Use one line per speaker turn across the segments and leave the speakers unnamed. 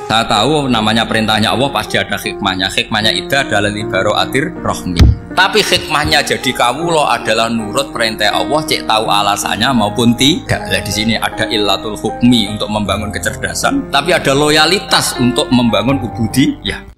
Saya tahu namanya perintahnya Allah pasti ada hikmahnya. Hikmahnya itu adalah libaraatir rohmi. Tapi hikmahnya jadi kawula adalah nurut perintah Allah, cek tahu alasannya maupun tidak. Nah, di sini ada illatul hukmi untuk membangun kecerdasan, tapi ada loyalitas untuk membangun ubudiyah.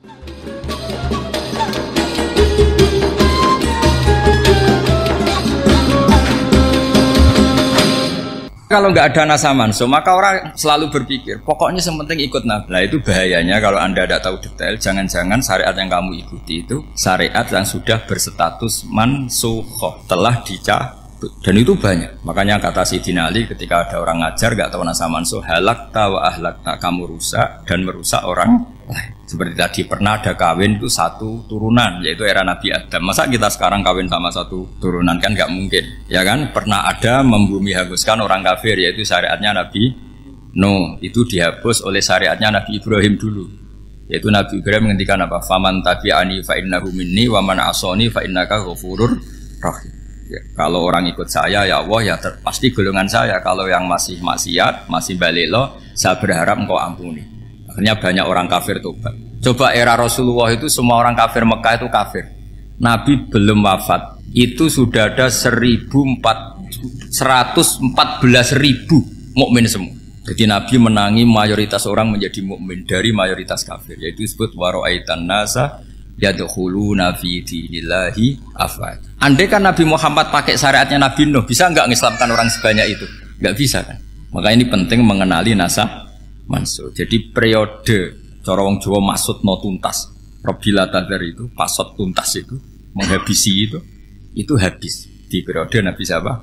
Kalau nggak ada nasa manso, maka orang selalu berpikir, pokoknya sementing ikut Nabi. Nah itu bahayanya kalau Anda tidak tahu detail, jangan-jangan syariat yang kamu ikuti itu syariat yang sudah berstatus mansukhoh, telah dicabut. Dan itu banyak. Makanya kata Sayyidina Ali ketika ada orang ngajar nggak tahu nasa manso, halakta wa ahlakta, kamu rusak dan merusak orang lain. Seperti tadi pernah ada kawin itu satu turunan, yaitu era Nabi Adam. Masa kita sekarang kawin sama satu turunan, kan nggak mungkin, ya kan? Pernah ada membumi hanguskan orang kafir, yaitu syariatnya Nabi Nuh. Itu dihapus oleh syariatnya Nabi Ibrahim dulu, yaitu Nabi Ibrahim menghentikan apa? Faman tabi'ani fa innahu minni wa man asoni fa innaka ghafurur rahim. Ya, kalau orang ikut saya ya Allah ya pasti golongan saya. Kalau yang masih maksiat, masih balelo, saya berharap engkau ampuni. Akhirnya banyak orang kafir tobat. Coba era Rasulullah itu semua orang kafir Mekah itu kafir. Nabi belum wafat itu sudah ada 114.000 mukmin semua. Jadi Nabi menangi mayoritas orang menjadi mukmin dari mayoritas kafir. Yaitu disebut wara'aitan nasa yadkhuluna fi dinillahi afwaj. Andai kan Nabi Muhammad pakai syariatnya Nabi Nuh, bisa enggak ngislamkan orang sebanyak itu? Enggak bisa kan? Maka ini penting mengenali nasa mansuh. Jadi periode cara wong Jawa maksud no tuntas. Robila tadar itu pasot tuntas itu menghabisi itu habis di periode Nabi siapa?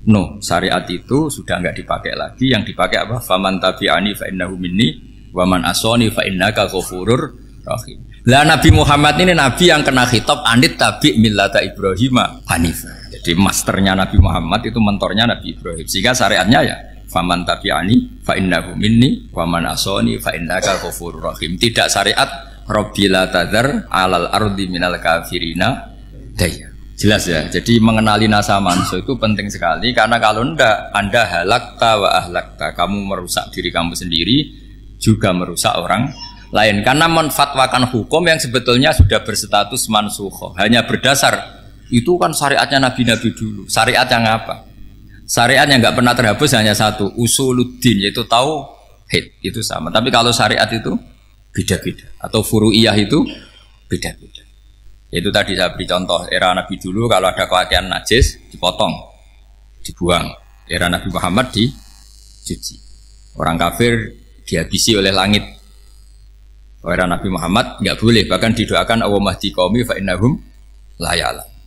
No, syariat itu sudah enggak dipakai lagi. Yang dipakai apa? Faman tabi'ani fa innahu minni wa man asoni fa innaka ghafurur rahim. Lah Nabi Muhammad ini nabi yang kena khitab anit tabi' millata Ibrahim hanifah. Jadi masternya Nabi Muhammad itu mentornya Nabi Ibrahim. Sehingga syariatnya ya faman tabi'ani fa innahu minni wa man asoni fa innaka ghafurur rahim. Tidak syariat rabbila tadzar alal ardi minal kafirina daya. Jelas ya. Jadi mengenali nasa manso itu penting sekali, karena kalau ndak Anda halakta wa ahlakta, kamu merusak diri kamu sendiri juga merusak orang lain, karena menfatwakan hukum yang sebetulnya sudah berstatus mansukhoh hanya berdasar itu kan syariatnya nabi-nabi dulu. Syariat yang apa? Syariat yang nggak pernah terhapus hanya satu, usuluddin, yaitu tauhid, itu sama. Tapi kalau syariat itu beda-beda, atau furu'iyah itu beda-beda. Itu tadi saya beri contoh, era Nabi dulu kalau ada pakaian najis dipotong, dibuang. Era Nabi Muhammad dicuci. Orang kafir dihabisi oleh langit. Era Nabi Muhammad nggak boleh, bahkan didoakan Allahumma hdi qaumi fa innahum la ya'lamun.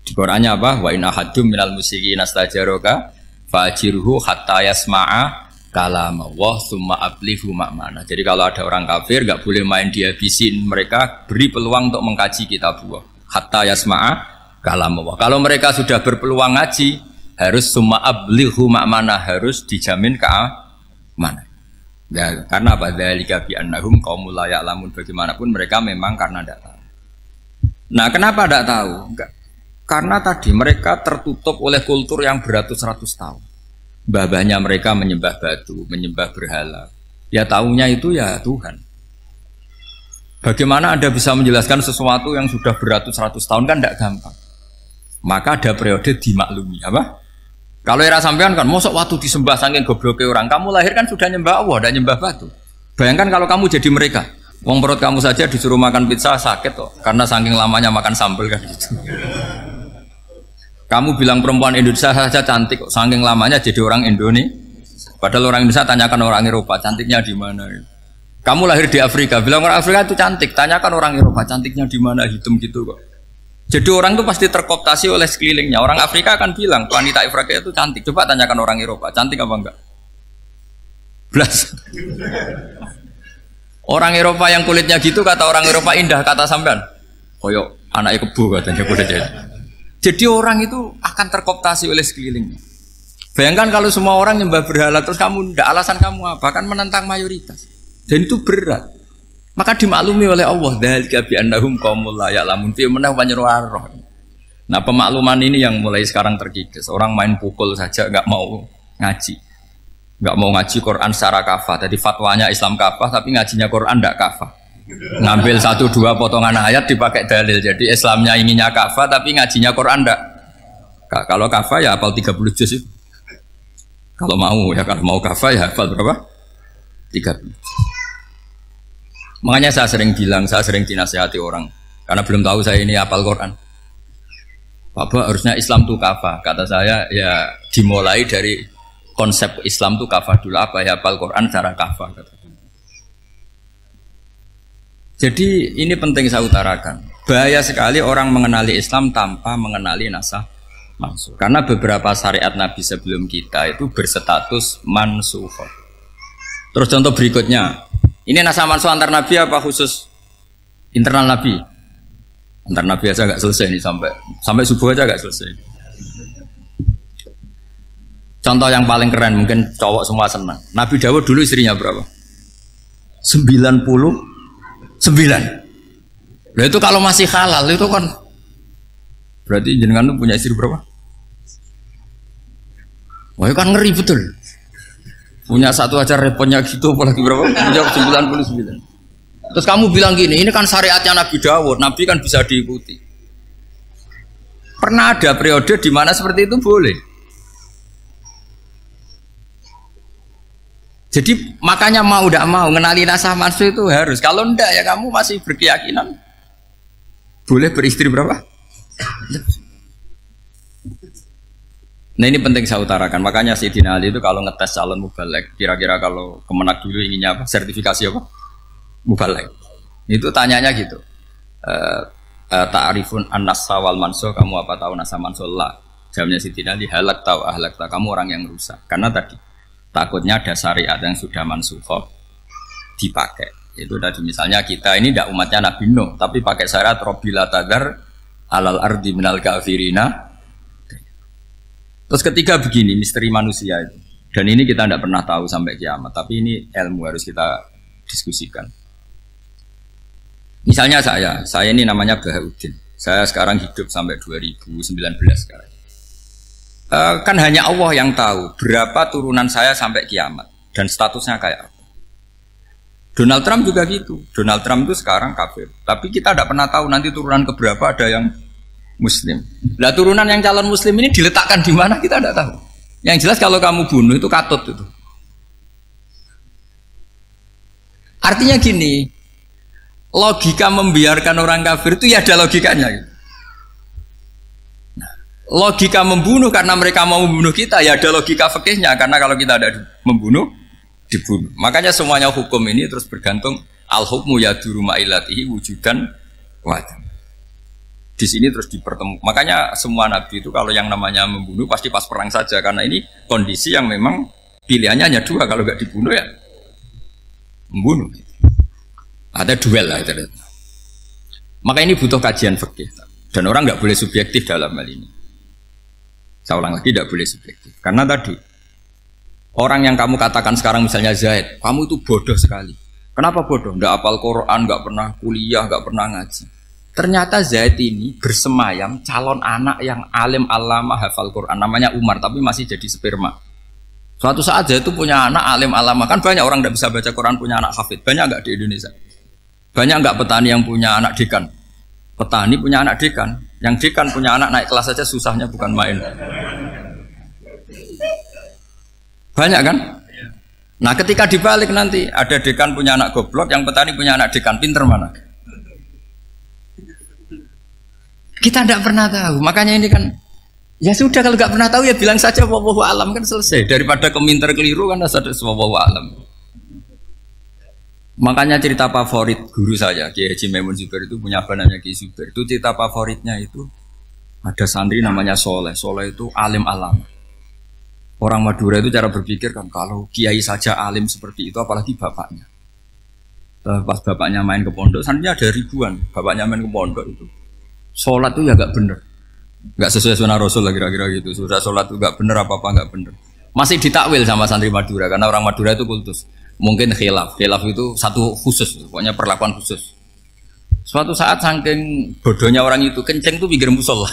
Di Qur'annya apa? Wa in ahadum minal musyrikin astajaraka fa'jirhu hatta yasma'a kalamullah tsumma ablihu ma'mana. Jadi kalau ada orang kafir enggak boleh main dihabisin, mereka beri peluang untuk mengkaji kitabullah hatta yasma'a kalamullah. Kalau mereka sudah berpeluang ngaji, harus tsumma ablihu ma'mana, harus dijamin keamanan. Ya, karena apa? Dzalika bi annahum qaumul la ya'lamun. Bagaimanapun mereka memang karena tidak tahu. Nah, kenapa tidak tahu? Enggak. Karena tadi mereka tertutup oleh kultur yang beratus-ratus tahun. Mbah-mbahnya mereka menyembah batu, menyembah berhala. Ya tahunya itu ya Tuhan. Bagaimana Anda bisa menjelaskan sesuatu yang sudah beratus-ratus tahun, kan tidak gampang. Maka ada periode dimaklumi. Apa? Kalau era sampean kan, mosok waktu disembah saking gobloknya orang, kamu lahir kan sudah nyembah Allah, tidak nyembah batu. Bayangkan kalau kamu jadi mereka. Wong perut kamu saja disuruh makan pizza sakit kok, karena saking lamanya makan sambal kan gitu. Kamu bilang perempuan Indonesia saja cantik kok, saking lamanya jadi orang Indonesia. Padahal orang Indonesia tanyakan orang Eropa, cantiknya di mana? Kamu lahir di Afrika, bilang orang Afrika itu cantik, tanyakan orang Eropa, cantiknya di mana? Hitam gitu kok. Jadi orang itu pasti terkooptasi oleh sekelilingnya. Orang Afrika akan bilang wanita Afrika itu cantik. Coba tanyakan orang Eropa, cantik apa enggak? Belas. Orang Eropa yang kulitnya gitu kata orang Eropa indah, kata sampean. Koyok anaknya kebu katanya kuda jadi. Jadi orang itu akan terkooptasi oleh sekelilingnya. Bayangkan kalau semua orang nyembah berhala terus kamu ndak, alasan kamu apa? Kan menentang mayoritas. Dan itu berat. Maka dimaklumi oleh Allah, dzalika bi annahum qaumul la ya'lamun fi manah panyeruarah. Nah, pemakluman ini yang mulai sekarang terkikis. Orang main pukul saja enggak mau ngaji. nggak mau ngaji Quran secara kafah. Jadi fatwanya Islam kafah, tapi ngajinya Quran nggak kafah. Ngambil 1-2 potongan ayat dipakai dalil. Jadi Islamnya inginnya kafah, tapi ngajinya Quran nggak. Kalau kafah ya hafal 30 juz itu. Kalau mau kafah ya hafal berapa? 30. Makanya saya sering bilang, saya sering dinasihati orang karena belum tahu saya ini hafal Quran. Bapak harusnya Islam itu kafah. Kata saya ya dimulai dari konsep Islam itu kafah dulu, apa ya hafal Quran secara kafah. Jadi ini penting saya utarakan. Bahaya sekali orang mengenali Islam tanpa mengenali nasah mansukh. Karena beberapa syariat Nabi sebelum kita itu berstatus mansukh. Terus contoh berikutnya, ini nasah mansukh antar Nabi apa khusus internal Nabi? Antar Nabi aja nggak selesai nih sampai subuh aja nggak selesai. Contoh yang paling keren mungkin cowok semua senang. Nabi Dawud dulu istrinya berapa? 99. Nah itu kalau masih halal itu kan berarti jenengan tuh punya istri berapa? Wah itu kan ngeri betul. Punya satu aja repotnya gitu apalagi berapa? Punya 99. Terus kamu bilang gini, ini kan syariatnya Nabi Dawud, Nabi kan bisa diikuti. Pernah ada periode di mana seperti itu boleh. Jadi makanya mau tidak mau ngenali nasah mansukh itu harus. Kalau enggak ya kamu masih berkeyakinan boleh beristri berapa? Nah ini penting saya utarakan. Makanya Sayyidina Ali itu kalau ngetes calon mubaligh, kira-kira kalau Kemenak dulu inginnya apa? Sertifikasi apa? Mubaligh. Itu tanyanya gitu. Ta'rifun an-nassa wal mansukh, kamu apa tahu nasah mansukh? La. Jawabnya Sayyidina Ali, halak tahu ahlak tahu, kamu orang yang rusak. Karena tadi takutnya ada syariat yang sudah mansukh dipakai. Itu tadi misalnya kita ini tidak umatnya Nabi Nuh, tapi pakai syarat Robbila tadar alal ardi minal kafirina. Terus ketiga begini, misteri manusia itu. Dan ini kita tidak pernah tahu sampai kiamat, tapi ini ilmu harus kita diskusikan. Misalnya saya ini namanya Bahauddin. Saya sekarang hidup sampai 2019 sekarang. Kan hanya Allah yang tahu berapa turunan saya sampai kiamat dan statusnya kayak apa. Donald Trump juga gitu. Donald Trump itu sekarang kafir, tapi kita tidak pernah tahu nanti turunan keberapa ada yang Muslim. Lah turunan yang calon Muslim ini diletakkan di mana kita tidak tahu. Yang jelas kalau kamu bunuh itu katut itu. Artinya gini, logika membiarkan orang kafir itu ya ada logikanya. Nah, logika membunuh karena mereka mau membunuh kita ya ada logika fikihnya, karena kalau kita ada membunuh dibunuh. Makanya semuanya hukum ini terus bergantung al-hukmu yaduru ma'ilatihi wujudan wadam. Di sini terus dipertemukan. Makanya semua nabi itu kalau yang namanya membunuh pasti pas perang saja, karena ini kondisi yang memang pilihannya hanya dua, kalau nggak dibunuh ya membunuh. Ada duel lah itu. Maka ini butuh kajian fikih dan orang nggak boleh subjektif dalam hal ini. Saya ulang lagi, tidak boleh subjektif karena tadi orang yang kamu katakan sekarang misalnya Zaid, kamu itu bodoh sekali. Kenapa bodoh? Nggak hafal Quran, nggak pernah kuliah, nggak pernah ngaji. Ternyata Zaid ini bersemayam calon anak yang alim alama hafal Quran, namanya Umar, tapi masih jadi sperma. Suatu saat Zaid itu punya anak alim alama, kan banyak orang tidak bisa baca Quran punya anak hafid, banyak nggak di Indonesia? Banyak nggak petani yang punya anak dekan? Petani punya anak dekan, yang dekan punya anak naik kelas saja susahnya bukan main. Banyak kan? Nah ketika dibalik nanti ada dekan punya anak goblok, yang petani punya anak dekan, pinter mana? Kita tidak pernah tahu, makanya ini kan ya sudah, kalau nggak pernah tahu ya bilang saja wallahu alam, kan selesai, daripada keminter keliru kan ada wallahu alam. Makanya cerita favorit guru saya Kiai Haji Maimun Zubair itu punya apa namanya Kiai Zubair, itu cerita favoritnya itu ada santri namanya Soleh. Soleh itu alim alam. Orang Madura itu cara berpikir kan kalau kiai saja alim seperti itu apalagi bapaknya. Pas bapaknya main ke pondok, santrinya ada ribuan, bapaknya main ke pondok itu sholat tuh ya gak bener, gak sesuai sunnah Rasul lah kira-kira gitu. Sudah sholat tuh gak bener, apa-apa gak bener. Masih ditakwil sama santri Madura, karena orang Madura itu kultus. Mungkin khilaf itu satu khusus, pokoknya perlakuan khusus. Suatu saat saking bodohnya orang itu, kenceng tuh pinggir musola.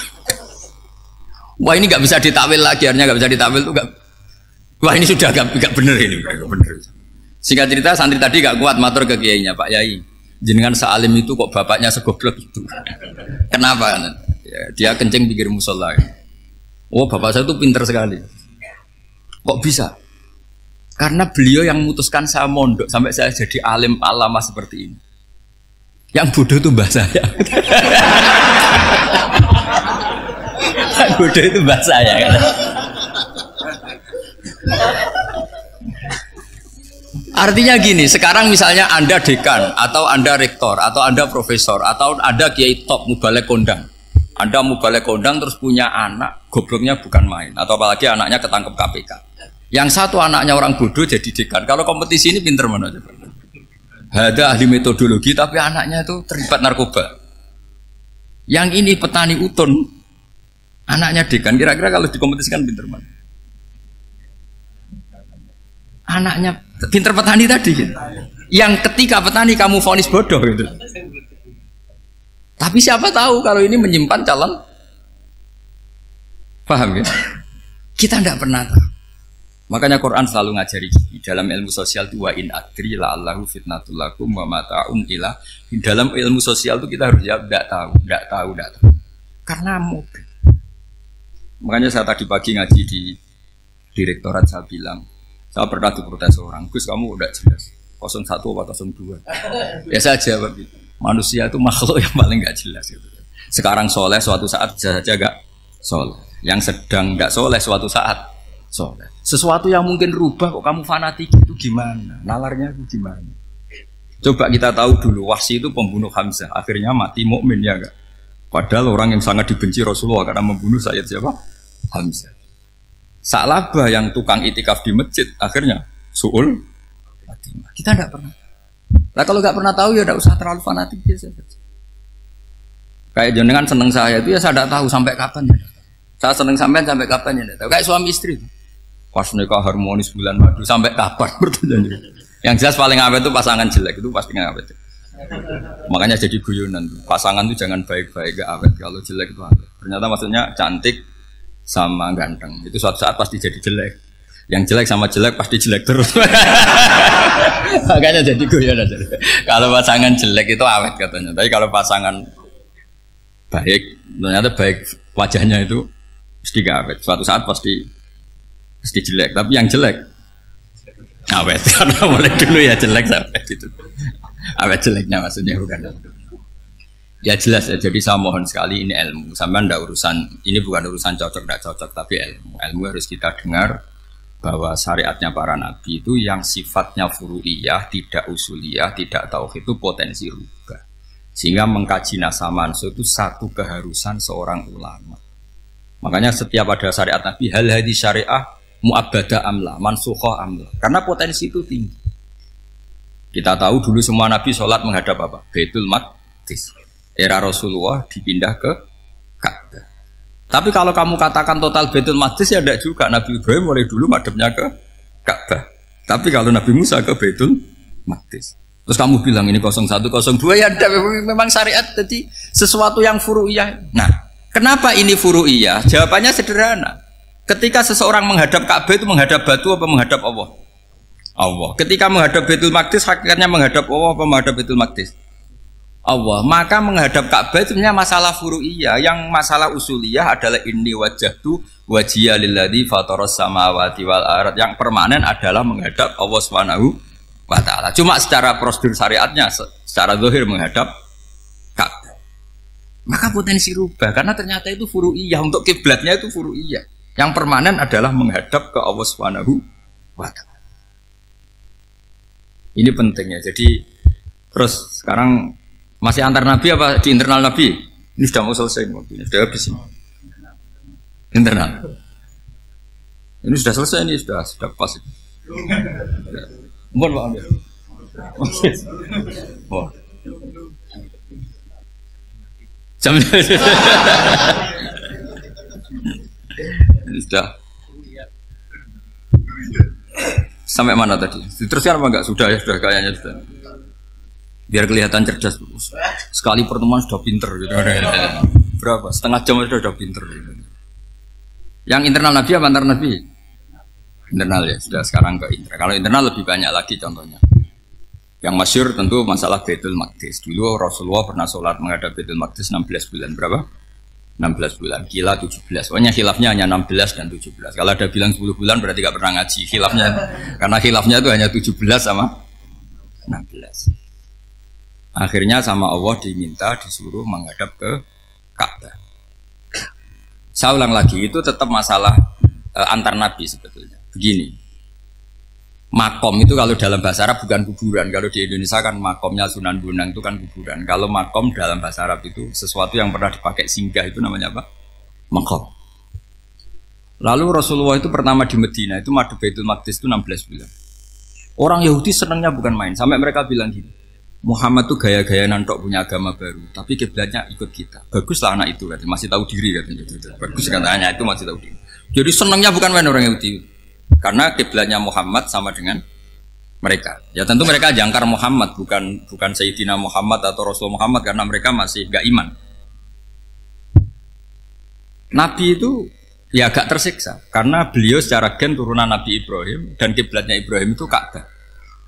Wah ini gak bisa ditakwil lagi, akhirnya gak bisa ditakwil tuh gak. Wah ini sudah agak bener ini, agak bener. Singkat cerita santri tadi gak kuat matur ke kiainya, Pak Yai. Jenengan sealim itu kok bapaknya segoblok itu. Kenapa? Ya, dia kencing pikir musola. Oh bapak saya itu pinter sekali. Kok bisa? Karena beliau yang memutuskan saya mondok sampai saya jadi alim alama seperti ini. Yang bodoh itu mbah saya. Yang bodoh itu mbah saya kan. Artinya gini, sekarang misalnya Anda dekan atau Anda rektor atau Anda profesor atau Anda kiai top mubalek kondang. Anda mubalek kondang terus punya anak, gobloknya bukan main atau apalagi anaknya ketangkep KPK. Yang satu anaknya orang bodoh jadi dekan. Kalau kompetisi ini pinter mana coba? Ada ahli metodologi tapi anaknya itu terlibat narkoba. Yang ini petani utun, anaknya dekan. Kira-kira kalau dikompetisikan pinter mana? Anaknya pinter petani tadi gitu. Yang ketika petani kamu vonis bodoh gitu. Tapi siapa tahu kalau ini menyimpan calon. Paham ya? Kita tidak pernah tahu. Makanya Quran selalu ngajari dalam ilmu sosial itu wa in adri la allahu fitnatul lakum wa mata'un ila. Dalam ilmu sosial itu kita harus jawab tidak tahu. Karena mungkin. Makanya saya tadi pagi ngaji di direktorat saya bilang, saya pernah diprotes orang, Gus kamu udah jelas 01 atau 02. Ya saya jawab gitu. Manusia itu makhluk yang paling nggak jelas gitu. Sekarang soleh suatu saat bisa saja nggak soleh. Yang sedang nggak soleh suatu saat soleh. Sesuatu yang mungkin rubah kok kamu fanatik itu gimana? Nalarnya itu gimana? Coba kita tahu dulu Wahsy itu pembunuh Hamzah, akhirnya mati mukmin ya enggak? Padahal orang yang sangat dibenci Rasulullah karena membunuh Sayyid siapa? Hamzah. Sa'labah yang tukang itikaf di masjid akhirnya su'ul Fatimah. Kita tidak pernah. Nah kalau nggak pernah tahu ya tidak usah terlalu fanatik biasa saja. Kayak jenengan seneng saya itu ya saya tidak tahu sampai kapan ya. Saya seneng sampai kapan ya tidak tahu. Kayak suami istri. Pas nikah harmonis bulan madu sampai kapan bertanya. Yang jelas paling awet itu pasangan jelek itu pasti nggak awet. Makanya jadi guyonan. Pasangan itu jangan baik-baik gak awet. Kalau jelek itu awet. Ternyata maksudnya cantik sama ganteng. Itu suatu saat pasti jadi jelek. Yang jelek sama jelek pasti jelek terus. Makanya jadi guyonan. Kalau pasangan jelek itu awet katanya. Tapi kalau pasangan baik, ternyata baik wajahnya itu mesti gak awet. Suatu saat pasti jelek, tapi yang jelek awet karena mulai dulu ya jelek sampai gitu. Awet jeleknya maksudnya bukan. Ya jelas ya. Jadi saya mohon sekali ini ilmu. Sampai ndak urusan ini bukan urusan cocok ndak cocok tapi ilmu. Ilmu harus kita dengar bahwa syariatnya para nabi itu yang sifatnya furu'iyah, tidak usuliyah, tidak tauhid itu potensi rubah. Sehingga mengkaji nasab mansukh itu satu keharusan seorang ulama. Makanya setiap ada syariat nabi hal hadis syariah mu'abbada amla, mansukha amla. Karena potensi itu tinggi. Kita tahu dulu semua nabi sholat menghadap apa? Baitul Maqdis. Era Rasulullah dipindah ke Ka'bah. Tapi kalau kamu katakan total Baitul Maqdis ya tidak juga. Nabi Ibrahim mulai dulu madhabnya ke Ka'bah. Tapi kalau Nabi Musa ke Baitul Maqdis. Terus kamu bilang ini 01, 02 ya memang syariat jadi sesuatu yang furu'iyah. Nah, kenapa ini furu'iyah? Jawabannya sederhana. Ketika seseorang menghadap Ka'bah itu menghadap batu apa menghadap Allah? Allah. Ketika menghadap Baitul Maqdis hakikatnya menghadap Allah apa menghadap Baitul Maqdis? Allah. Maka menghadap Ka'bah itu sebenarnya masalah furu'iyah. Yang masalah usuliyah adalah inni wajjahtu wajhiya lilladzi fataras samawati wal ardh. Yang permanen adalah menghadap Allah Subhanahu wa taala. Cuma secara prosedur syariatnya secara zahir menghadap Ka'bah. Maka potensi rubah karena ternyata itu furu'iyah. Untuk kiblatnya itu furu'iyah. Yang permanen adalah menghadap ke Allah Subhanahu wa taala. Ini pentingnya. Jadi terus sekarang masih antar nabi apa di internal nabi? Ini sudah mau selesai waktunya, sudah habis ini. Internal. Ini sudah selesai ini sudah pas. Mohon maaf ya. Oh. Jam sudah sampai mana tadi? Diteruskan apa enggak? Sudah ya, sudah kayaknya sudah. Biar kelihatan cerdas. Sekali pertemuan sudah pinter gitu. Berapa? Setengah jam sudah pinter gitu. Yang internal nabi apa antar nabi? Internal ya, sudah sekarang ke internal. Kalau internal lebih banyak lagi contohnya. Yang masyhur tentu masalah Baitul Maqdis. Dulu Rasulullah pernah sholat menghadap Baitul Maqdis 16 bulan. Berapa? 16 bulan. Kila 17. Pokoknya khilafnya hanya 16 dan 17. Kalau ada bilang 10 bulan berarti gak pernah ngaji. Khilafnya, karena khilafnya itu hanya 17 sama 16. Akhirnya sama Allah diminta, disuruh menghadap ke Ka'bah. Saya ulang lagi, itu tetap masalah antar nabi sebetulnya. Begini, makom itu kalau dalam bahasa Arab bukan kuburan. Kalau di Indonesia kan makomnya Sunan Bonang itu kan kuburan. Kalau makom dalam bahasa Arab itu sesuatu yang pernah dipakai singgah, itu namanya apa? Makom. Lalu Rasulullah itu pertama di Medina itu madhep Baitul Maqdis itu 16 bulan. Orang Yahudi senangnya bukan main, sampai mereka bilang gini, Muhammad tuh gaya-gaya nantok punya agama baru, tapi kiblatnya ikut kita. Baguslah anak itu katanya, masih tahu diri katanya. Bagus katanya itu masih tahu diri. Jadi senangnya bukan main orang Yahudi, karena kiblatnya Muhammad sama dengan mereka. Ya tentu mereka jangkar Muhammad, bukan Sayyidina Muhammad atau Rasul Muhammad, karena mereka masih gak iman. Nabi itu ya agak tersiksa, karena beliau secara gen turunan Nabi Ibrahim dan kiblatnya Ibrahim itu Ka'bah.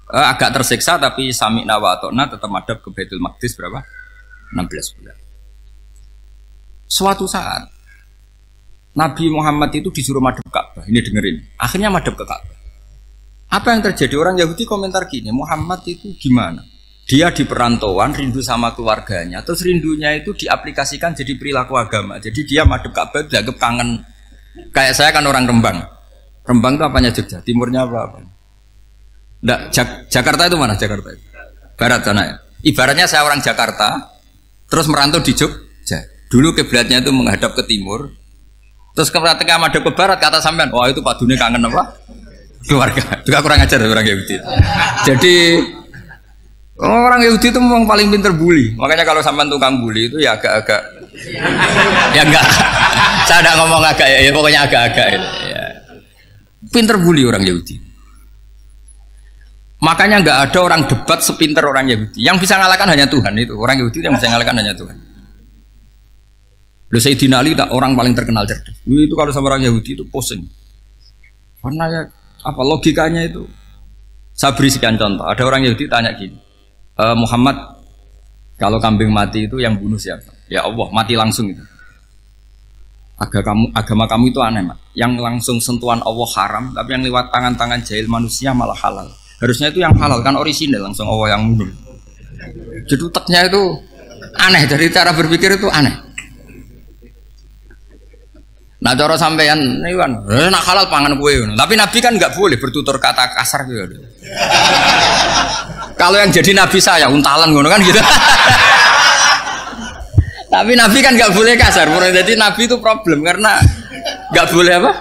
Agak tersiksa tapi sami'na wa ata'na tetap madhab ke Baitul Maqdis berapa? 16 bulan. Suatu saat Nabi Muhammad itu disuruh madhab Ka'bah. Ini dengerin. Akhirnya madhab ke Ka'bah. Apa yang terjadi? Orang Yahudi komentar gini, Muhammad itu gimana? Dia di perantauan rindu sama keluarganya, terus rindunya itu diaplikasikan jadi perilaku agama. Jadi dia madhab Ka'bah dianggap kangen. Kayak saya kan orang Rembang. Rembang itu apanya Jogja? Timurnya apa? Nggak, Jakarta itu mana Jakarta itu? Barat sana ya. Ibaratnya saya orang Jakarta, terus merantau di Jogja. Dulu kiblatnya itu menghadap ke timur, terus ketika madhab ke barat kata sampean, wah itu Pak Dune kangen apa? Keluarga. Juga kurang ajar orang Yahudi. Jadi orang Yahudi itu memang paling pinter bully. Makanya kalau sampean tukang bully itu ya agak-agak, ya enggak. Saya tidak ngomong agak ya, pokoknya agak-agak. Ya. Pinter bully orang Yahudi. Makanya nggak ada orang debat sepinter orang Yahudi. Yang bisa ngalahkan hanya Tuhan itu. Orang Yahudi yang bisa ngalahkan hanya Tuhan. Lalu Sayyidina Ali tak orang paling terkenal cerdas. Itu kalau sama orang Yahudi itu pusing. Karena ya apa logikanya itu? Saya beri sekian contoh. Ada orang Yahudi tanya gini, Muhammad, kalau kambing mati itu yang bunuh siapa? Ya Allah, mati langsung itu. Agama kamu itu aneh, Mak. Yang langsung sentuhan Allah haram, tapi yang lewat tangan-tangan jahil manusia malah halal. Harusnya itu yang halal kan orisinal langsung Allah yang mundur. Jeduteknya itu aneh, dari cara berpikir itu aneh. Nah cara sampean ini kan, nak halal pangan kue. Tapi Nabi kan nggak boleh bertutur kata kasar gitu. Kalau yang jadi Nabi saya untalan ngono kan gitu. Tapi Nabi kan nggak boleh kasar. Jadi Nabi itu problem karena nggak boleh apa?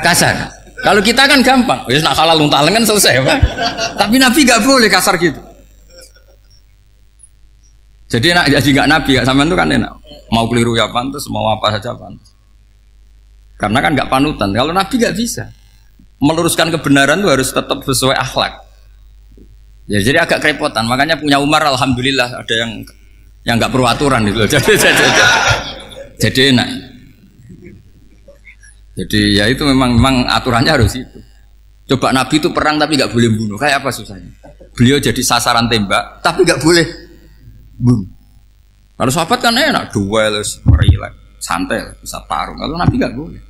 Kasar. Kalau kita kan gampang, ya nak halal untalan kan selesai, Pak. Tapi Nabi nggak boleh kasar gitu. Jadi nak jadi nggak Nabi, nggak sampean itu kan enak. Mau keliru ya pantas, mau apa saja pantas. Karena kan nggak panutan. Kalau Nabi nggak bisa meluruskan kebenaran itu harus tetap sesuai akhlak. Ya jadi agak kerepotan. Makanya punya Umar, alhamdulillah ada yang nggak perlu aturan gitu. Jadi enak. Jadi ya itu memang aturannya harus itu. Coba Nabi itu perang tapi nggak boleh bunuh. Kayak apa susahnya? Beliau jadi sasaran tembak tapi nggak boleh bunuh. Kalau sahabat kan enak, duel, relax, santai, bisa tarung. Kalau Nabi nggak boleh.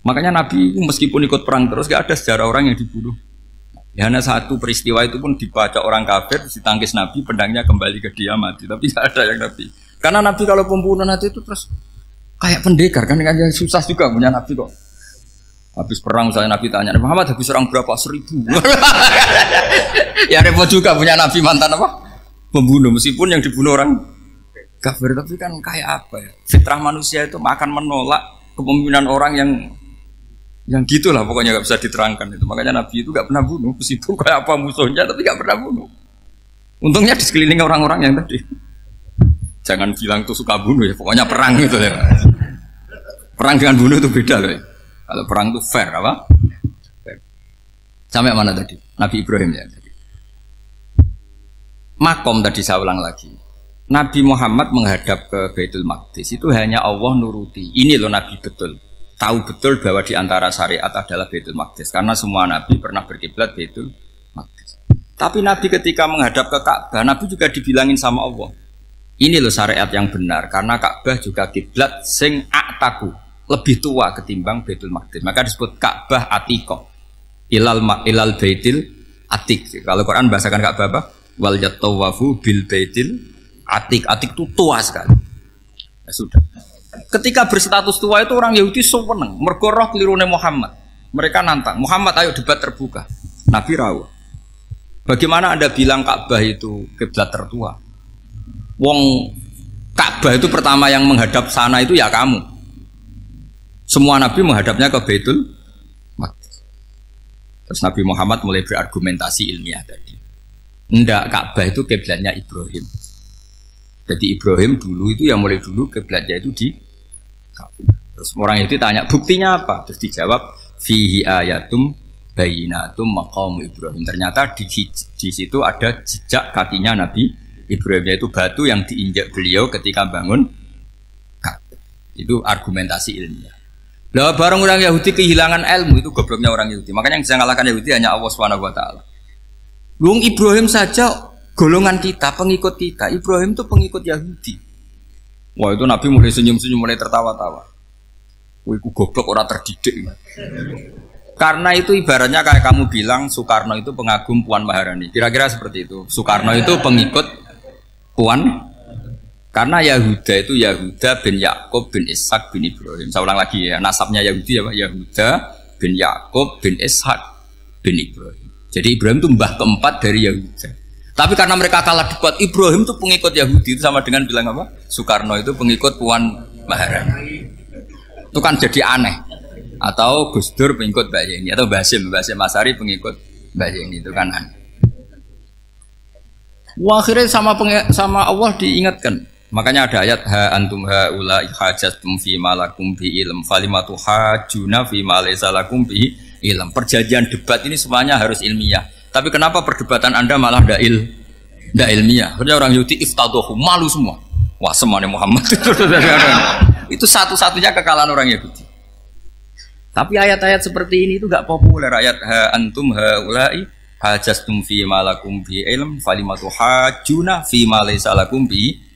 Makanya Nabi meskipun ikut perang terus nggak ada sejarah orang yang dibunuh. Ya hanya satu peristiwa itu pun dibaca orang kafir, ditangkis Nabi, pedangnya kembali ke dia mati. Tapi nggak ada yang Nabi. Karena Nabi kalau pembunuh nanti itu terus kayak pendekar kan susah juga punya Nabi kok. Habis perang saya Nabi tanya, Muhammad habis perang berapa? 1000. Ya repot juga punya Nabi mantan apa? Pembunuh, meskipun yang dibunuh orang kafir, tapi kan kayak apa ya? Fitrah manusia itu akan menolak kepemimpinan orang yang gitulah pokoknya nggak bisa diterangkan itu. Makanya Nabi itu nggak pernah bunuh, meskipun kayak apa musuhnya tapi nggak pernah bunuh. Untungnya di sekeliling orang-orang yang tadi. Jangan bilang tuh suka bunuh ya, pokoknya perang gitu ya. Perang dengan bunuh itu beda loh ya. Kalau perang itu fair apa? Fair. Sampai mana tadi? Nabi Ibrahim ya. Makom tadi saya ulang lagi. Nabi Muhammad menghadap ke Baitul Maqdis itu hanya Allah nuruti. Ini loh Nabi betul. tahu betul bahwa di antara syariat adalah Baitul Maqdis karena semua nabi pernah berkiblat Baitul Maqdis. Tapi nabi ketika menghadap ke Ka'bah, nabi juga dibilangin sama Allah. Ini loh syariat yang benar karena Ka'bah juga kiblat sing a'taku, lebih tua ketimbang Baitul Maqdis. Maka disebut Ka'bah Atiqah. Ilal Baitil Atiq. Kalau Quran bahasakan Ka'bah apa? Wal yatawafu bil Baitil Atiq. Atiq itu tua sekali. Ya sudah. Ketika berstatus tua itu orang Yahudi seneng, mergo roh kelirune Muhammad. Mereka nantang, Muhammad ayo debat terbuka. Nabi rawuh. Bagaimana Anda bilang Ka'bah itu kiblat tertua? Wong Ka'bah itu pertama yang menghadap sana itu ya kamu. Semua nabi menghadapnya ke Baitul Maqdis. Terus Nabi Muhammad mulai berargumentasi ilmiah tadi. Enggak, Ka'bah itu kiblatnya Ibrahim. Jadi Ibrahim dulu itu yang mulai dulu kiblatnya itu di Ka'bah. Terus orang itu tanya buktinya apa? Terus dijawab fihi ayatum bayinatum maqam Ibrahim. Ternyata di situ ada jejak kakinya Nabi Ibrahim, yaitu batu yang diinjak beliau ketika bangun Ka'bah. Itu argumentasi ilmiah. Lah barang orang Yahudi kehilangan ilmu, itu gobloknya orang Yahudi. Makanya yang bisa mengalahkan Yahudi hanya Allah Subhanahu wa taala. Wong Ibrahim saja golongan kita, pengikut kita. Ibrahim itu pengikut Yahudi. Wah, itu Nabi mulai senyum-senyum, mulai tertawa-tawa. Wah, itu goblok orang terdidik. Karena itu ibaratnya kayak kamu bilang Soekarno itu pengagum Puan Maharani. Kira-kira seperti itu. Soekarno itu pengikut Puan, karena Yahuda itu Yahuda bin Yakub bin Ishak bin Ibrahim. Saya ulang lagi ya, nasabnya Yahudi apa? Yahuda bin Yakub bin Ishak bin Ibrahim. Jadi Ibrahim itu mbah keempat dari Yahuda. Tapi karena mereka kalah debat, Ibrahim itu pengikut Yahudi, itu sama dengan bilang apa? Soekarno itu pengikut Puan Maharani. Itu kan jadi aneh. Atau Gus Dur pengikut Mbak Yeni, atau Basim Asari pengikut Mbak Yeni, itu kan aneh. Wah, akhirnya sama Allah diingatkan. Makanya ada ayat ha antum haula hajjatum fi malakum bi ilm falimatu hajuna fi ma laysa lakum bi ilm. Perjanjian debat ini semuanya harus ilmiah. Tapi kenapa perdebatan Anda malah ndak ilmiah? Karena orang Yahudi iftadohu, malu semua. Wah, semuanya Muhammad. Itu satu-satunya kekalahan orang Yahudi. Tapi ayat-ayat seperti ini itu enggak populer. Ayat ha antum haula'i hajastum fi malakum bi ilm falimatu hajuna fi ma laysa lakum bi.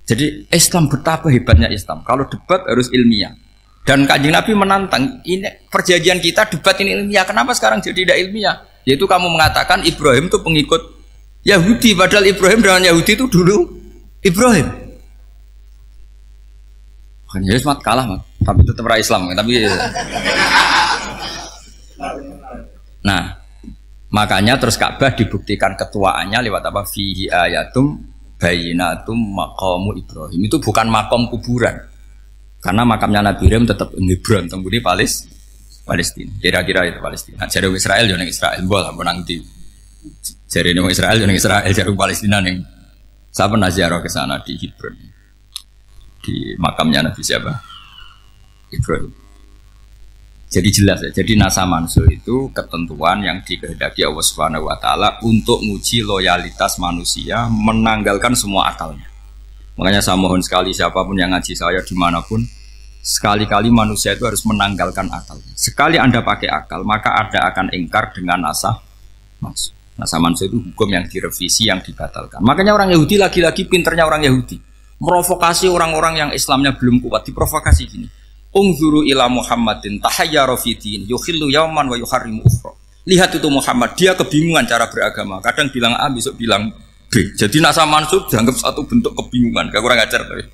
Jadi Islam betapa hebatnya Islam. Kalau debat harus ilmiah. Dan Kanjeng Nabi menantang, ini perjanjian kita debat ini ilmiah. Kenapa sekarang jadi tidak ilmiah? Yaitu kamu mengatakan Ibrahim itu pengikut Yahudi, padahal Ibrahim dengan Yahudi itu dulu Ibrahim. Hanya Islam kalah, man. Tapi tetap ra Islam, tapi nah, makanya terus Ka'bah dibuktikan ketuaannya lewat apa? Fihi ayatum bayinatum maqamu Ibrahim. Itu bukan makom kuburan. Karena makamnya Nabi Ibrahim tetap Hebron, tembuti Palestina. Kira-kira itu Palestina. Jare Israel yo ning Israel, mbok menang di. Jare ning Israel yo ning Israel, jare Palestina ning. Saya pernah ziarah ke sana di Hebron. Di makamnya Nabi siapa? Ibrahim. Jadi jelas ya, jadi nasa mansuh itu ketentuan yang dikehendaki Allah Subhanahu wa taala untuk menguji loyalitas manusia, menanggalkan semua akalnya. Makanya saya mohon sekali siapapun yang ngaji saya dimanapun, sekali-kali manusia itu harus menanggalkan akalnya. Sekali Anda pakai akal, maka Anda akan ingkar dengan nasa mansuh. Nasa mansuh itu hukum yang direvisi, yang dibatalkan. Makanya orang Yahudi lagi-lagi pinternya orang Yahudi, merovokasi orang-orang yang Islamnya belum kuat, diprovokasi gini. Ungzuru ila Muhammadin tahayyara fi din yukhillu yawman wa yuharrimu ukhra. Lihat itu Muhammad, dia kebingungan cara beragama. Kadang bilang A, besok bilang B. Jadi nasa mansub dianggap satu bentuk kebingungan. Gak kurang ajar tapi.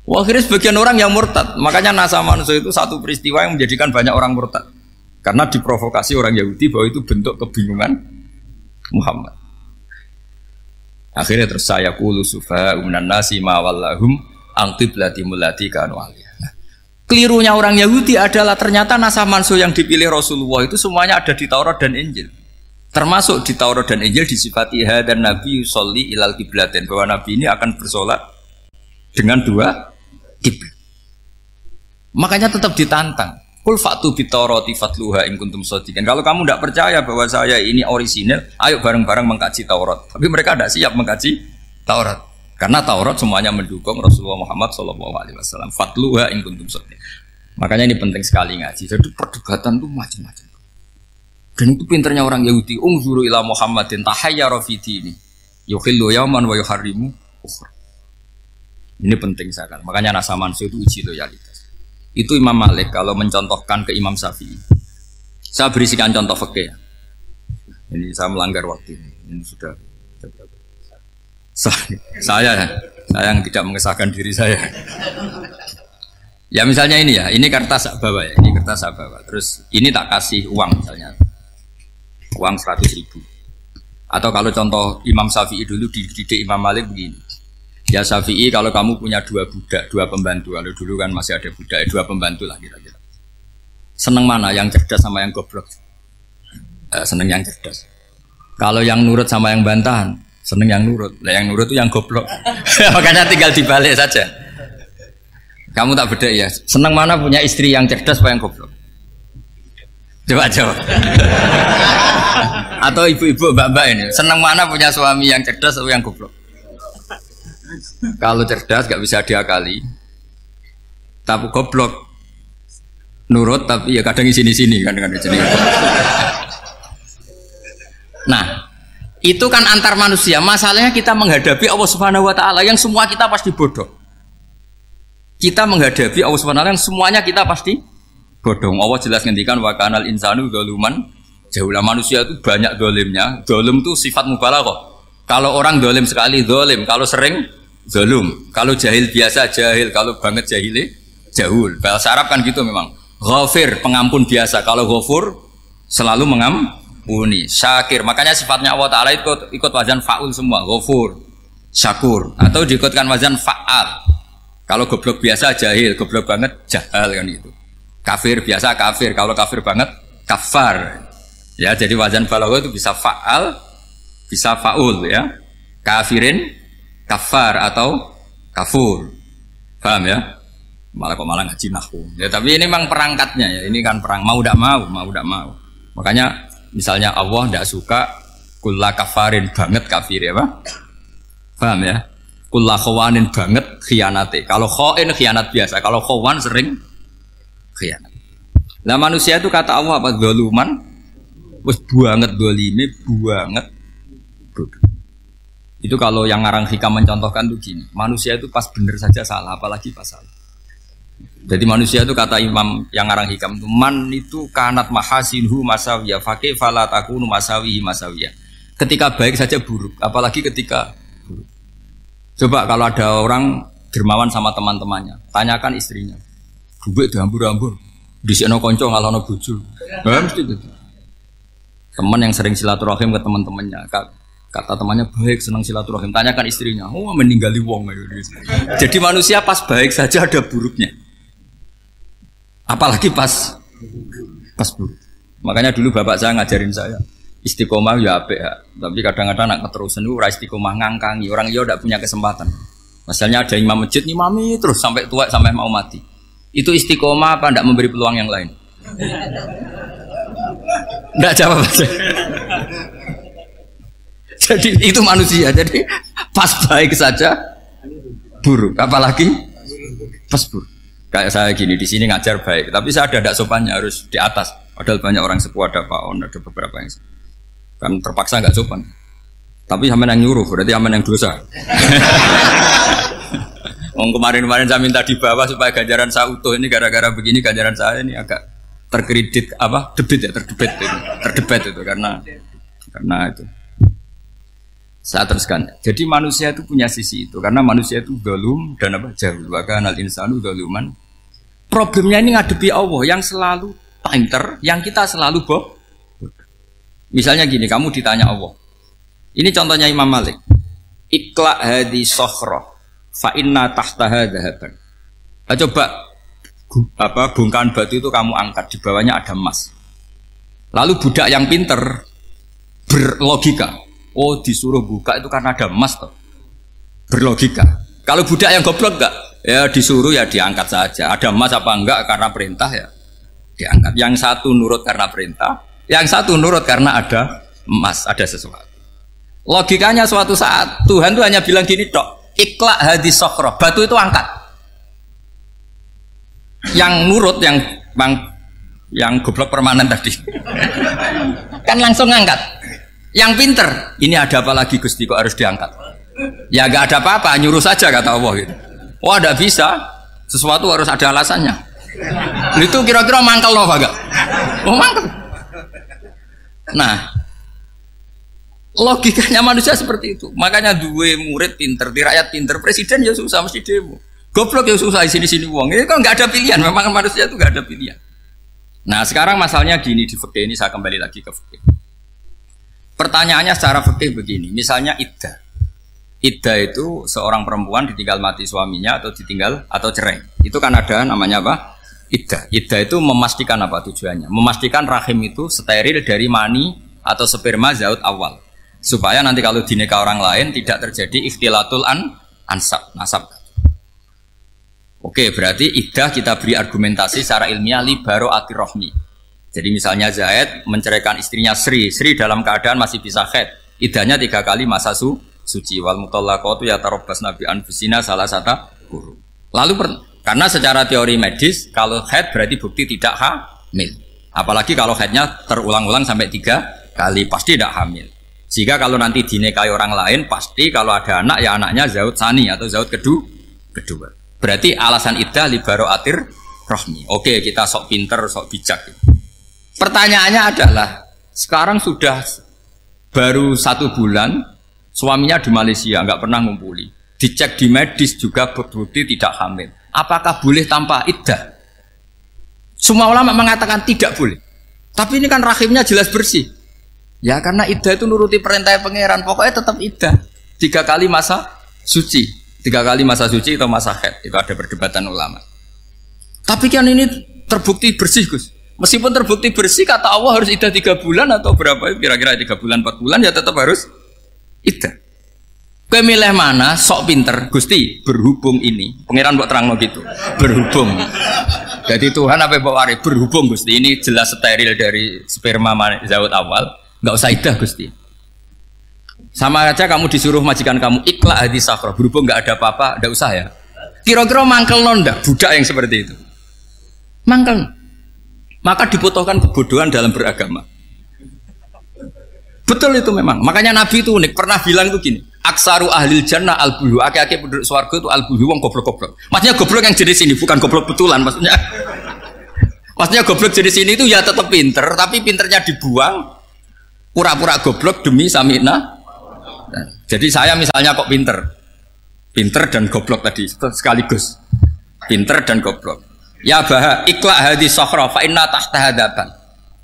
Wah, akhirnya sebagian orang yang murtad. Makanya nasa mansub itu satu peristiwa yang menjadikan banyak orang murtad. Karena diprovokasi orang Yahudi bahwa itu bentuk kebingungan Muhammad. Akhirnya terus saya qulu sufa minan nasi ma wallahum angqiblati mulati kanu aliyah. Kelirunya orang Yahudi adalah ternyata nasa mansuh yang dipilih Rasulullah itu semuanya ada di Taurat dan Injil. Termasuk di Taurat dan Injil disifati dan Nabi yusolli ilal qiblatin, bahwa Nabi ini akan bersolat dengan dua kiblat. Makanya tetap ditantang. Qul fa'tu bitaurati fatluha in kuntum shadiqin. Kalau kamu tidak percaya bahwa saya ini orisinal, ayo bareng-bareng mengkaji Taurat. Tapi mereka tidak siap mengkaji Taurat. Karena Taurat semuanya mendukung Rasulullah Muhammad SAW. Fatluha in kuntum shadiqin. Makanya ini penting sekali ngaji. Jadi perdebatan itu macam-macam. Dan itu pinternya orang Yahudi. Unzuru ila Muhammadin tahayyara fi dini. Yukhillu yawman wa yuharrimu ukhra. Ini penting sekali. Makanya Nasa Mansur itu uji loyalitas. Itu Imam Malik kalau mencontohkan ke Imam Syafi'i. Saya berisikan contoh fikih. Ini saya melanggar waktu ini. Ini sudah saya yang tidak mengesahkan diri saya. Ya misalnya ini ya, ini kertas saya bawa ya, ini kertas saya bawa. Terus ini tak kasih uang misalnya, uang 100.000. Atau kalau contoh Imam Syafi'i dulu dididik Imam Malik begini. Ya Syafi'i kalau kamu punya 2 budak, 2 pembantu, kalau dulu kan masih ada budak, 2 pembantu lah kira-kira. Seneng mana, yang cerdas sama yang goblok? Seneng yang cerdas. Kalau yang nurut sama yang bantahan, seneng yang nurut. Lah yang nurut itu yang goblok. Makanya tinggal dibalik saja. Kamu tak beda ya. Seneng mana punya istri yang cerdas apa yang goblok? Coba jawab. Atau ibu-ibu mbak-mbak ini, seneng mana punya suami yang cerdas atau yang goblok? Kalau cerdas gak bisa diakali. Tapi goblok nurut tapi ya kadang di sini-sini kan di sini. Nah, itu kan antar manusia. Masalahnya kita menghadapi Allah Subhanahu wa taala yang semua kita pasti bodoh. Kita menghadapi Allah Subhanahu wa taala yang semuanya kita pasti bodoh. Allah jelas ngendikan wa kanal insanu dzaluman jahula. Manusia itu banyak dolimnya. Dolim itu sifat mubalaghah. Kalau orang dolim sekali dolim, kalau sering zalum, kalau jahil biasa jahil, kalau banget jahile jahul. Bahasa Arab kan gitu memang. Ghafir pengampun biasa, kalau ghafur selalu mengampuni. Syakir, makanya sifatnya Allah Ta'ala ikut wazan fa'ul semua. Ghafur, syakur, atau diikutkan wazan fa'al. Kalau goblok biasa jahil, goblok banget jahal kan itu. Kafir biasa kafir, kalau kafir banget kafar. Ya, jadi wazan balagha itu bisa fa'al, bisa fa'ul ya. Kafirin, kafar atau kafur. Paham ya? Malah kok malah ngaji nahwu. Ya tapi ini memang perangkatnya ya. Ini kan perang mau tidak mau. Makanya misalnya Allah tidak suka kulla kafarin banget kafir ya Pak. Paham ya? Kulla khawanin banget khianate. Kalau khain khianat biasa, kalau khawan sering khianat. Nah manusia itu kata Allah apa? Zaluman. Wes banget dolime banget. Itu kalau yang ngarang hikam mencontohkan tuh gini. Manusia itu pas bener saja salah, apalagi pas salah. Jadi manusia itu kata Imam yang ngarang hikam itu man itu kanat mahasinhu masawiyah fakih fala takunu masawihi masawiyah. Ketika baik saja buruk, apalagi ketika buruk. Coba kalau ada orang dermawan sama teman-temannya, tanyakan istrinya. Duit dihambur-hambur, disikno kanca ngalono bojo. Mesti itu. Teman yang sering silaturahim ke teman-temannya, kata temannya baik senang silaturahim, tanyakan istrinya. Oh meninggali wong. Jadi manusia pas baik saja ada buruknya. Apalagi pas buruk. Makanya dulu bapak saya ngajarin saya istiqomah ya apik ya. Tapi kadang-kadang nak keterusan itu ora istiqomah ngangkangi orang dia tidak punya kesempatan. Misalnya ada imam masjid ngimami terus sampai tua sampai mau mati. Itu istiqomah apa tidak memberi peluang yang lain? Tidak jawab. Jadi itu manusia. Jadi pas baik saja buruk. Apalagi pas buruk. Kayak saya gini di sini ngajar baik, tapi saya ada sopannya harus di atas. Padahal banyak orang sepuh ada Pak On, ada beberapa yang kan terpaksa nggak sopan. Tapi sampean yang nyuruh, berarti sampean yang dosa. Kemarin saya minta di bawah supaya ganjaran saya utuh. Ini gara-gara begini ganjaran saya ini agak terkredit apa? Terdebat itu karena itu. Saya teruskan. Jadi manusia itu punya sisi itu karena manusia itu dzalum dan apa jahul. Wa kanal insanu dzaluman. Problemnya ini ngadepi Allah yang selalu pinter, yang kita selalu bodoh. Misalnya gini, kamu ditanya Allah. Ini contohnya Imam Malik. Ikla hadi sokhroh fa inna tahtaha dhahaban. Coba bongkahan batu itu kamu angkat, di bawahnya ada emas. Lalu budak yang pinter berlogika. Oh disuruh buka itu karena ada emas toh. Berlogika. Kalau budak yang goblok enggak, ya disuruh ya diangkat saja. Ada emas apa enggak karena perintah ya diangkat. Yang satu nurut karena perintah, yang satu nurut karena ada emas, ada sesuatu. Logikanya suatu saat Tuhan tuh hanya bilang gini tok, Ikla hadis sokhroh, batu itu angkat. Yang nurut, yang goblok permanen tadi, kan langsung angkat. Yang pinter, ini ada apa lagi Gusti kok harus diangkat? Ya gak ada apa-apa, nyuruh saja kata Allah gitu. Wah tidak bisa, sesuatu harus ada alasannya. Itu kira-kira mangkel loh gak? Oh mangkel. Nah, logikanya manusia seperti itu. Makanya dua murid pinter, di rakyat pinter, presiden ya susah mesti demo. Goblok ya susah di sini uang. Ini kan nggak ada pilihan. Memang manusia itu nggak ada pilihan. Nah sekarang masalahnya gini di fikih ini saya kembali lagi ke fikih. Pertanyaannya secara fikih begini. Misalnya iddah. Iddah itu seorang perempuan ditinggal mati suaminya atau ditinggal atau cerai. Itu kan ada namanya apa? Iddah. Iddah itu memastikan apa tujuannya? Memastikan rahim itu steril dari mani atau sperma zaut awal. Supaya nanti kalau dinikah orang lain tidak terjadi ikhtilatul ansab, nasab. Oke, berarti iddah kita beri argumentasi secara ilmiah li baro'atir rohmi. Jadi misalnya Zaid menceraikan istrinya Sri dalam keadaan masih bisa haid. Iddahnya 3 kali masa suci. Wal mutallaqatu yatarabbasna bi anfusina salah satu guru. Lalu karena secara teori medis kalau haid berarti bukti tidak hamil. Apalagi kalau haidnya terulang-ulang sampai 3 kali pasti tidak hamil. Jika kalau nanti dinikahi orang lain pasti kalau ada anak ya anaknya zaud sani atau zaud kedua. Berarti alasan iddah li baro'atir rohmi. Oke, kita sok pinter, sok bijak. Pertanyaannya adalah sekarang sudah baru 1 bulan suaminya di Malaysia nggak pernah ngumpuli. Dicek di medis juga berbukti tidak hamil. Apakah boleh tanpa iddah? Semua ulama mengatakan tidak boleh. Tapi ini kan rahimnya jelas bersih. Ya karena iddah itu nuruti perintah pangeran. Pokoknya tetap iddah 3 kali masa suci. 3 kali masa suci atau masa haid. Itu ada perdebatan ulama. Tapi kan ini terbukti bersih Gus. Meskipun terbukti bersih kata Allah harus iddah 3 bulan atau berapa? Kira-kira 3 bulan 4 bulan ya tetap harus iddah. Kowe milih mana? Sok pinter Gusti berhubung ini. Pangeran mbok terangno gitu. Berhubung. Jadi Tuhan apa mbok wari berhubung Gusti ini jelas steril dari sperma zaut awal. Enggak usah iddah Gusti. Sama aja kamu disuruh majikan kamu ikla hadis sakhra berhubung nggak ada apa-apa, nggak usah ya. Kira-kira mangkel nonda budak yang seperti itu. Mangkel. Maka dibutuhkan kebodohan dalam beragama. Betul itu memang. Makanya Nabi itu unik pernah bilang itu gini. Aksaru ahlil jannah al-buhu. Aki-aki penduduk swarga itu al-buhu wong goblok-goblok. Maksudnya goblok yang jenis ini bukan goblok betulan maksudnya. Maksudnya goblok jenis ini itu ya tetap pinter, tapi pinternya dibuang pura-pura goblok demi samina. Jadi saya misalnya kok pinter dan goblok tadi sekaligus, pinter dan goblok. Ya bah ikla hadis sokhro fa inna tahta hadapan.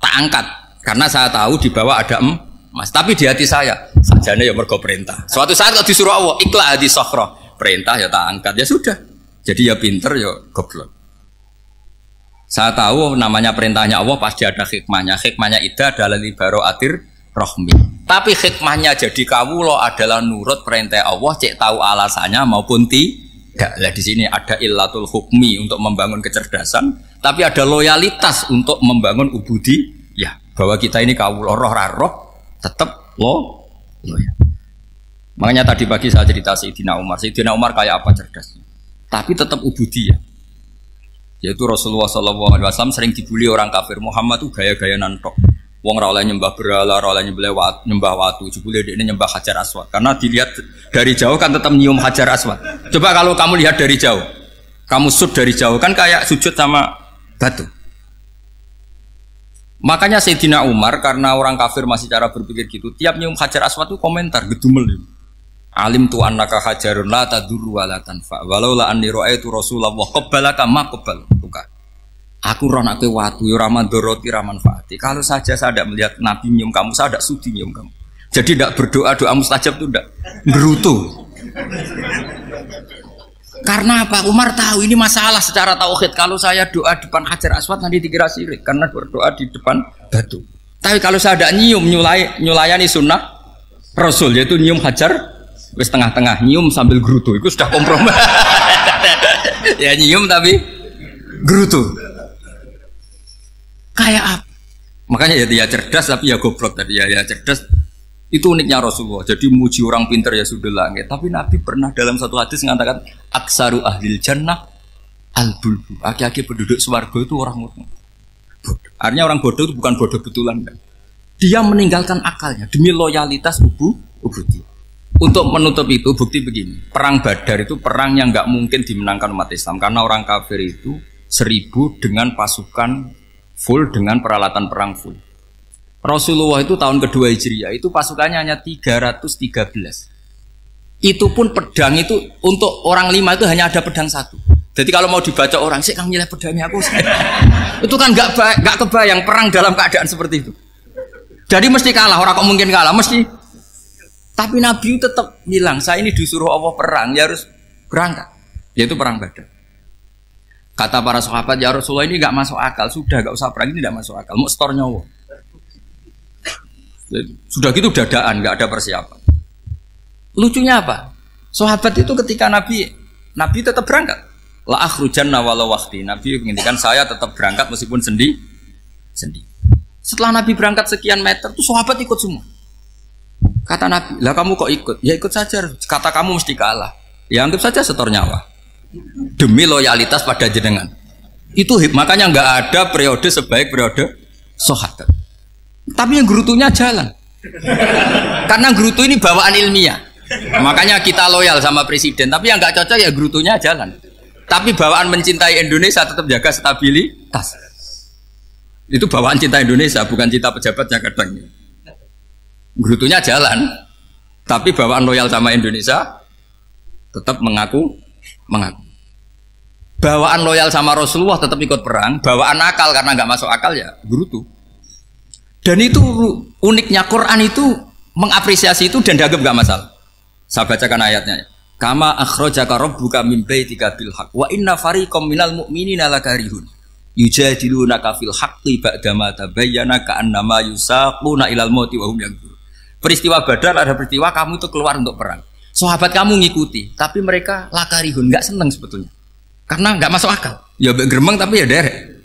Tak angkat karena saya tahu di bawah ada emas. Tapi di hati saya sajane ya mergo perintah. Suatu saat kalau disuruh Allah ikla hadis sokhro perintah ya tak angkat ya sudah. Jadi ya pinter ya goblok. Saya tahu namanya perintahnya Allah pasti ada hikmahnya. Hikmahnya iddah adalah li baro'atir rohmi. Tapi hikmahnya jadi kawula adalah nurut perintah Allah, cek tahu alasannya maupun tidak. Lah di sini ada illatul hukmi untuk membangun kecerdasan, tapi ada loyalitas untuk membangun ubudi. Ya, bahwa kita ini kawula roh tetap loyal. Makanya tadi pagi saya cerita Sayyidina Umar. Sayyidina Umar kayak apa cerdasnya? Tapi tetap ubudi ya. Yaitu Rasulullah SAW sering dibully orang kafir. Muhammad tuh gaya-gaya nantok. Wong ora oleh nyembah berhala, ora oleh nyembah watu, jebule dekne nyembah Hajar Aswad. Karena dilihat dari jauh kan tetap nyium Hajar Aswad. Coba kalau kamu lihat dari jauh, kamu sujud dari jauh kan kayak sujud sama batu. Makanya Sayyidina Umar karena orang kafir masih cara berpikir gitu, tiap nyium Hajar Aswad itu komentar gedumel. Alim tu annaka hajarun la tadurru wa la tanfa. Walau la anni ra'aitu Rasulullah qabbalaka ma qabbal. Aku roh nak watu ya raman doroti raman fati. Kalau saja saya tidak melihat Nabi nyium kamu, saya tidak sudi nyium kamu. Jadi tidak berdoa doa mustajab itu tidak berutuh. Karena apa? Umar tahu ini masalah secara tauhid. Kalau saya doa depan Hajar Aswad nanti dikira syirik karena berdoa di depan batu. Tapi kalau saya tidak nyium nyulayani sunnah Rasul yaitu nyium Hajar wis tengah-tengah nyium sambil gerutu itu sudah kompromi. Ya nyium tapi gerutu. Kayak apa? Makanya ya dia cerdas tapi ya goblok tadi ya cerdas Itu uniknya Rasulullah. Jadi muji orang pintar ya sudah langit. Tapi Nabi pernah dalam satu hadis mengatakan aksaru ahlil jannah al-bulbu. Aki-aki penduduk swarga itu orang bodoh. Artinya orang bodoh itu bukan bodoh betulan. Dia meninggalkan akalnya demi loyalitas ubudiyah. Untuk menutup itu bukti begini. Perang Badar itu perang yang nggak mungkin dimenangkan umat Islam karena orang kafir itu 1000 dengan pasukan full dengan peralatan perang full. Rasulullah itu tahun kedua Hijriah itu pasukannya hanya 313. Itu pun pedang itu untuk orang 5 itu hanya ada pedang 1. Jadi kalau mau dibaca orang sih kang nilai pedangnya aku. Itu kan nggak kebayang perang dalam keadaan seperti itu. Jadi mesti kalah, orang kok mungkin kalah mesti. Tapi Nabi tetap bilang saya ini disuruh Allah perang, ya harus berangkat. Yaitu perang Badar. Kata para sahabat ya Rasulullah ini nggak masuk akal, sudah nggak usah perang ini nggak masuk akal, mau setor nyawa. Sudah gitu dadaan, nggak ada persiapan. Lucunya apa? Sahabat itu ketika Nabi tetap berangkat. La akhrujanna walau waqti. Nabi menginginkan saya tetap berangkat meskipun sendi. Setelah Nabi berangkat sekian meter, tuh sahabat ikut semua. Kata Nabi, lah kamu kok ikut? Ya ikut saja. Kata kamu mesti kalah. Ya anggap saja setor nyawa. Demi loyalitas pada jenengan. Itu makanya nggak ada periode sebaik periode sahabat. Tapi yang gerutunya jalan. Karena gerutu ini bawaan ilmiah. Makanya kita loyal sama presiden. Tapi yang nggak cocok ya gerutunya jalan. Tapi bawaan mencintai Indonesia tetap jaga stabilitas. Itu bawaan cinta Indonesia, bukan cinta pejabatnya kadang. Gerutunya jalan. Tapi bawaan loyal sama Indonesia tetap mengaku. Bawaan loyal sama Rasulullah tetap ikut perang. Bawaan akal karena nggak masuk akal ya gerutu. Dan itu uniknya Quran itu mengapresiasi itu dan dianggap gak masalah. Saya bacakan ayatnya. Kama akhrajaka rabbuka min baitika bil haqq wa inna fariqam minal mu'minina lakarihun yujadilunaka fil haqqi ba'dama tabayyana ka'annama yusaquna ilal mauti wa hum yanzurun. Peristiwa Badar ada peristiwa kamu itu keluar untuk perang. Sahabat kamu ngikuti, tapi mereka lakarihun, enggak senang sebetulnya. Karena enggak masuk akal. Ya gremeng tapi ya derek.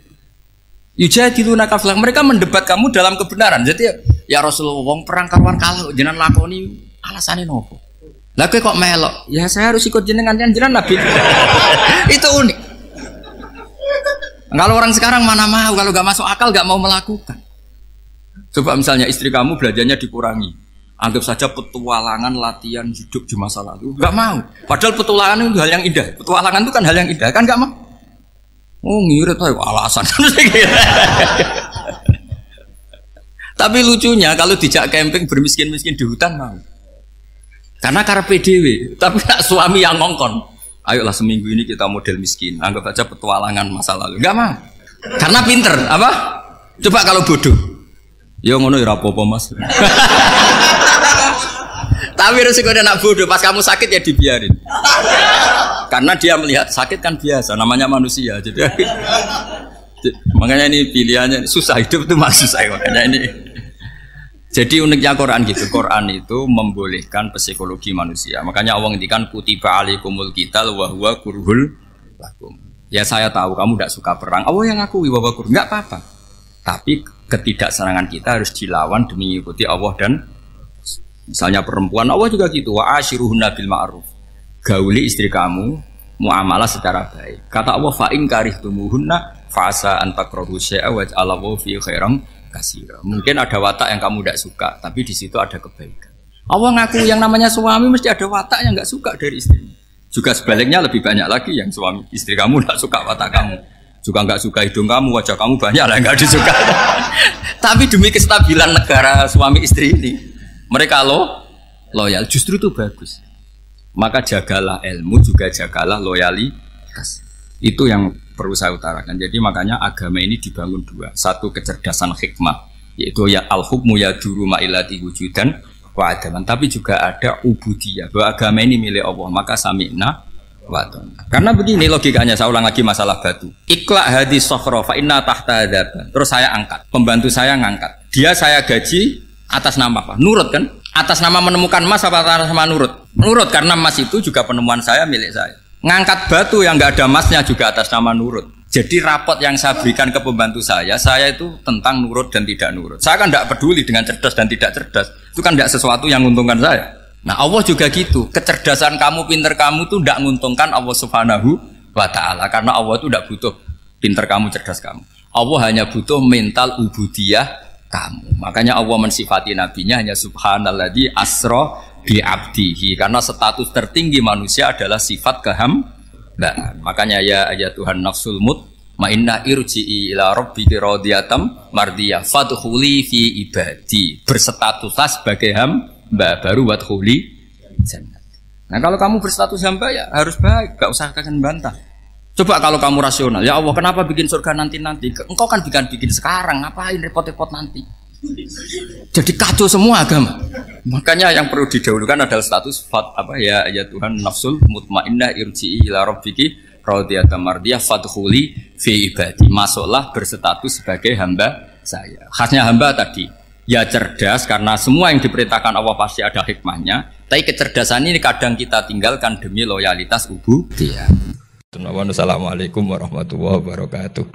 Yujadilunaka fil haqq, mereka mendebat kamu dalam kebenaran. Jadi ya Rasulullah wong perang karuan kalah jenengan lakoni alasane nopo? Lah kok melok? Ya saya harus ikut jenengan Nabi. Itu unik. Kalau orang sekarang mana mau, kalau gak masuk akal gak mau melakukan. Coba misalnya istri kamu belajarnya dikurangi. Anggap saja petualangan latihan hidup di masa lalu. Gak mau. Padahal petualangan itu hal yang indah. Petualangan itu kan hal yang indah, kan gak mau. Oh ngirit ayo alasan. Tapi lucunya kalau dijak camping bermiskin-miskin di hutan mau. Karena karepe dhewe, tapi nak suami yang ngongkon. Ayolah seminggu ini kita model miskin. Anggap aja petualangan masa lalu. Enggak mau. Karena pinter, apa? Coba kalau bodoh. Ya ngono ya apa-apa Mas. Tapi resikonya nak bodoh, pas kamu sakit ya dibiarin. Karena dia melihat sakit kan biasa, namanya manusia. Jadi makanya ini pilihannya susah hidup itu maksud saya makanya ini. Jadi uniknya Quran gitu. Quran itu membolehkan psikologi manusia. Makanya Allah ngendikan kutiba alaikumul qital wa huwa kurhul lakum. Ya saya tahu kamu tidak suka perang. Allah yang ngakui bahwa kurhul enggak apa-apa. Tapi ketidaksenangan kita harus dilawan demi mengikuti Allah dan misalnya perempuan Allah juga gitu. Wa ashiruhunna bil ma'ruf. Gauli istri kamu muamalah secara baik. Kata Allah fa in karihtumuhunna fa asa an takrahu syai'a wa ja'alallahu fi khairan katsira. Mungkin ada watak yang kamu tidak suka, tapi di situ ada kebaikan. Allah ngaku yang namanya suami mesti ada watak yang nggak suka dari istri. Juga sebaliknya lebih banyak lagi yang suami istri kamu tidak suka watak kamu. Juga nggak suka hidung kamu, wajah kamu banyak lah yang nggak disuka. Tapi demi kestabilan negara suami istri ini, mereka loyal. Justru itu bagus. Maka jagalah ilmu, juga jagalah loyalitas. Itu yang perlu saya utarakan. Jadi makanya agama ini dibangun dua. Satu kecerdasan hikmah, yaitu ya al-hukmu ya duru ma'ilati wujudan wa adaman. Tapi juga ada ubudiyah, bahwa agama ini milik Allah. Maka sami'na wa ta'na. Karena begini logikanya, saya ulang lagi masalah batu. Ikla hadis sokhro fa inna tahta adaban. Terus saya angkat, pembantu saya ngangkat. Dia saya gaji atas nama apa? Nurut kan? Atas nama menemukan emas apa atas nama nurut? Nurut, karena emas itu juga penemuan saya, milik saya. Ngangkat batu yang nggak ada emasnya juga atas nama nurut. Jadi rapot yang saya berikan ke pembantu saya itu tentang nurut dan tidak nurut. Saya kan tidak peduli dengan cerdas dan tidak cerdas. Itu kan tidak sesuatu yang menguntungkan saya. Nah Allah juga gitu. Kecerdasan kamu, pinter kamu itu tidak menguntungkan Allah Subhanahu wa Ta'ala. Karena Allah itu tidak butuh pinter kamu, cerdas kamu. Allah hanya butuh mental ubudiyah kamu. Makanya Allah mensifati nabinya hanya subhanalladzi asra bi abdihi. Karena status tertinggi manusia adalah sifat kehambaan. Makanya ya Tuhan nafsul mutmainnah irji'i ila rabbiki radiyatan mardiyah fadkhuli fi ibadi. Berstatuslah sebagai hamba baru wadkhuli jannah. Nah kalau kamu berstatus hamba ya harus baik, gak usah kalian bantah. Coba kalau kamu rasional, ya Allah kenapa bikin surga nanti-nanti? Engkau kan bikin sekarang, ngapain repot-repot nanti? Jadi kacau semua agama. Makanya yang perlu didahulukan adalah status ya Tuhan nafsul mutmainnah irji'i ila rabbiki radiyatan mardiyah fadkhuli fi ibadi. Masuklah berstatus sebagai hamba saya. Khasnya hamba tadi ya cerdas karena semua yang diperintahkan Allah pasti ada hikmahnya. Tapi kecerdasan ini kadang kita tinggalkan demi loyalitas ubudiyah. Assalamualaikum warahmatullahi wabarakatuh.